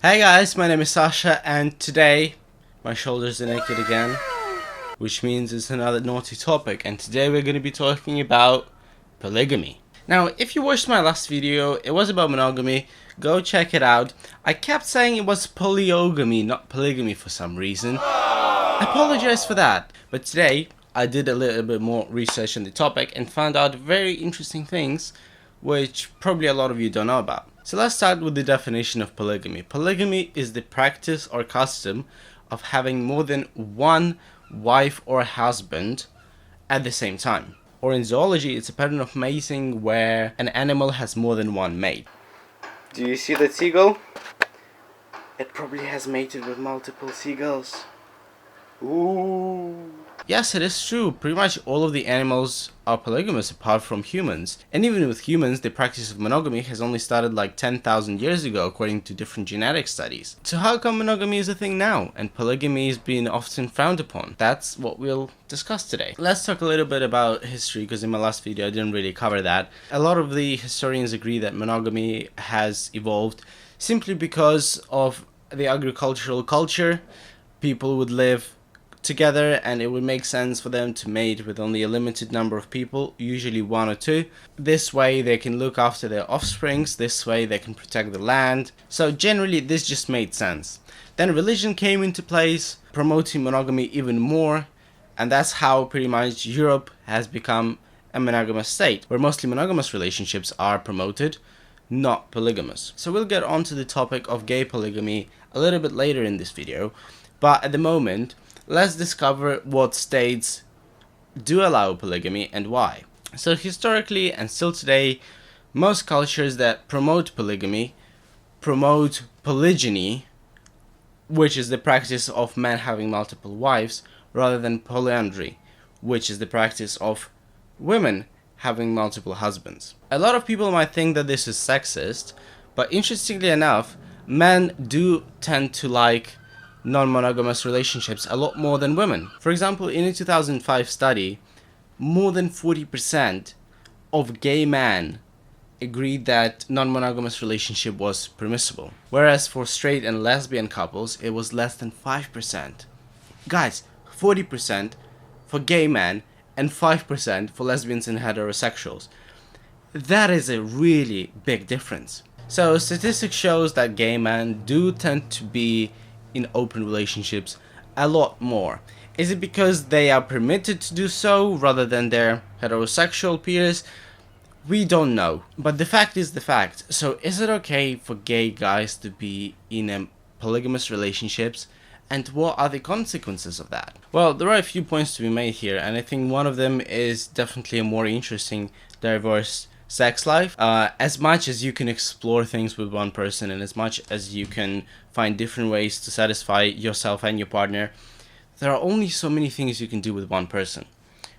Hey guys, my name is Sasha and today my shoulders are naked again, which means it's another naughty topic, and today we're going to be talking about polygamy. Now, if you watched my last video, it was about monogamy. Go check it out. I kept saying it was polyogamy, not polygamy for some reason. I apologize for that. But today, I did a little bit more research on the topic and found out very interesting things which probably a lot of you don't know about. So let's start with the definition of polygamy. Polygamy is the practice or custom of having more than one wife or husband at the same time. Or in zoology, it's a pattern of mating where an animal has more than one mate. Do you see that seagull? It probably has mated with multiple seagulls. Ooh. Yes, it is true. Pretty much all of the animals are polygamous apart from humans. And even with humans, the practice of monogamy has only started like 10,000 years ago according to different genetic studies. So how come monogamy is a thing now and polygamy is being often frowned upon? That's what we'll discuss today. Let's talk a little bit about history, because in my last video I didn't really cover that. A lot of the historians agree that monogamy has evolved simply because of the agricultural culture. People would live together and it would make sense for them to mate with only a limited number of people, usually one or two. This way they can look after their offsprings, this way they can protect the land. So generally this just made sense. Then religion came into place, promoting monogamy even more, and that's how pretty much Europe has become a monogamous state, where mostly monogamous relationships are promoted, not polygamous. So we'll get on to the topic of gay polygamy a little bit later in this video, but at the moment let's discover what states do allow polygamy and why. So historically and still today, most cultures that promote polygamy promote polygyny, which is the practice of men having multiple wives, rather than polyandry, which is the practice of women having multiple husbands. A lot of people might think that this is sexist, but interestingly enough, men do tend to like non-monogamous relationships a lot more than women. For example, in a 2005 study, more than 40% of gay men agreed that non-monogamous relationship was permissible, whereas for straight and lesbian couples it was less than 5%. Guys, 40% for gay men and 5% for lesbians and heterosexuals. That is a really big difference. So statistics shows that gay men do tend to be in open relationships a lot more. Is it because they are permitted to do so rather than their heterosexual peers? We don't know, but the fact is the fact. So is it okay for gay guys to be in a polygamous relationships, and what are the consequences of that? Well, there are a few points to be made here, and I think one of them is definitely a more interesting, diverse sex life. As much as you can explore things with one person and as much as you can find different ways to satisfy yourself and your partner, there are only so many things you can do with one person.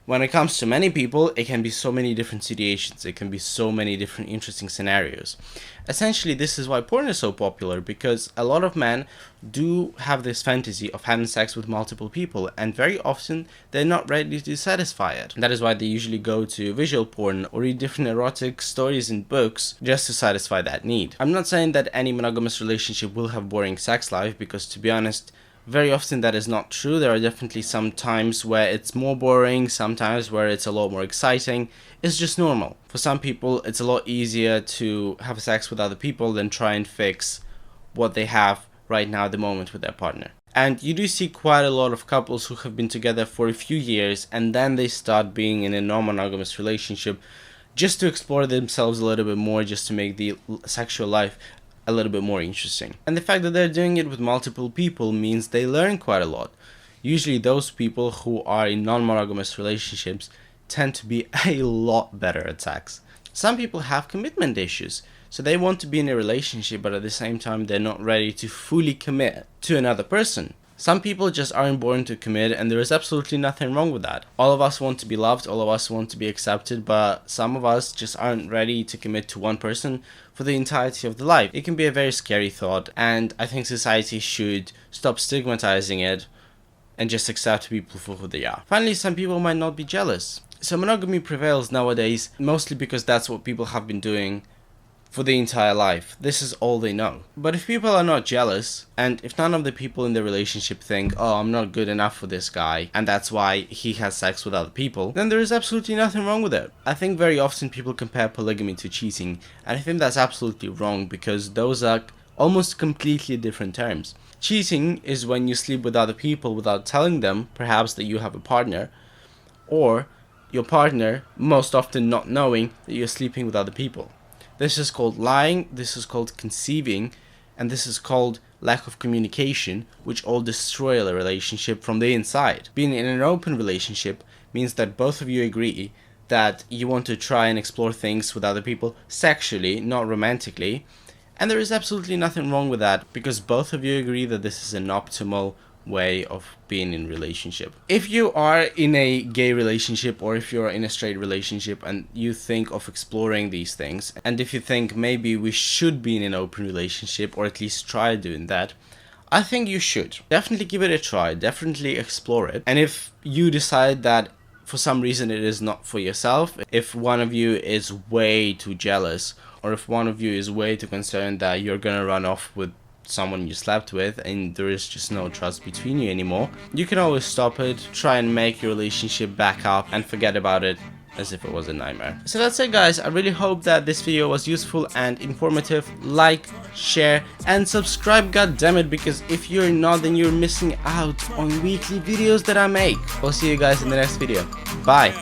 When it comes to many people, it can be so many different situations, it can be so many different interesting scenarios. Essentially, this is why porn is so popular, because a lot of men do have this fantasy of having sex with multiple people, and very often they're not ready to satisfy it. That is why they usually go to visual porn or read different erotic stories in books just to satisfy that need. I'm not saying that any monogamous relationship will have boring sex life, because to be honest, very often that is not true. There are definitely some times where it's more boring, sometimes where it's a lot more exciting. It's just normal. For some people, it's a lot easier to have sex with other people than try and fix what they have right now at the moment with their partner. And you do see quite a lot of couples who have been together for a few years and then they start being in a non-monogamous relationship just to explore themselves a little bit more, just to make the sexual life a little bit more interesting. And the fact that they're doing it with multiple people means they learn quite a lot. Usually those people who are in non-monogamous relationships tend to be a lot better at sex. Some people have commitment issues, so they want to be in a relationship but at the same time they're not ready to fully commit to another person. Some people just aren't born to commit, and there is absolutely nothing wrong with that. All of us want to be loved, all of us want to be accepted, but some of us just aren't ready to commit to one person for the entirety of the life. It can be a very scary thought, and I think society should stop stigmatizing it and just accept people for who they are. Finally, some people might not be jealous. So monogamy prevails nowadays, mostly because that's what people have been doing for the entire life. This is all they know. But if people are not jealous, and if none of the people in the relationship think, oh, I'm not good enough for this guy, and that's why he has sex with other people, then there is absolutely nothing wrong with it. I think very often people compare polygamy to cheating, and I think that's absolutely wrong, because those are almost completely different terms. Cheating is when you sleep with other people without telling them, perhaps, that you have a partner, or your partner most often not knowing that you're sleeping with other people. This is called lying, this is called conceiving, and this is called lack of communication, which all destroy a relationship from the inside. Being in an open relationship means that both of you agree that you want to try and explore things with other people sexually, not romantically, and there is absolutely nothing wrong with that, because both of you agree that this is an optimal way of being in a relationship. If you are in a gay relationship, or if you're in a straight relationship and you think of exploring these things, and if you think maybe we should be in an open relationship, or at least try doing that, I think you should. Definitely give it a try, definitely explore it. And if you decide that for some reason it is not for yourself, if one of you is way too jealous, or if one of you is way too concerned that you're gonna run off with someone you slept with and there is just no trust between you anymore, you can always stop it, try and make your relationship back up, and forget about it as if it was a nightmare. So that's it, guys. I really hope that this video was useful and informative. Like, share, and subscribe, goddammit, because if you're not, then you're missing out on weekly videos that I make. I'll see you guys in the next video. Bye.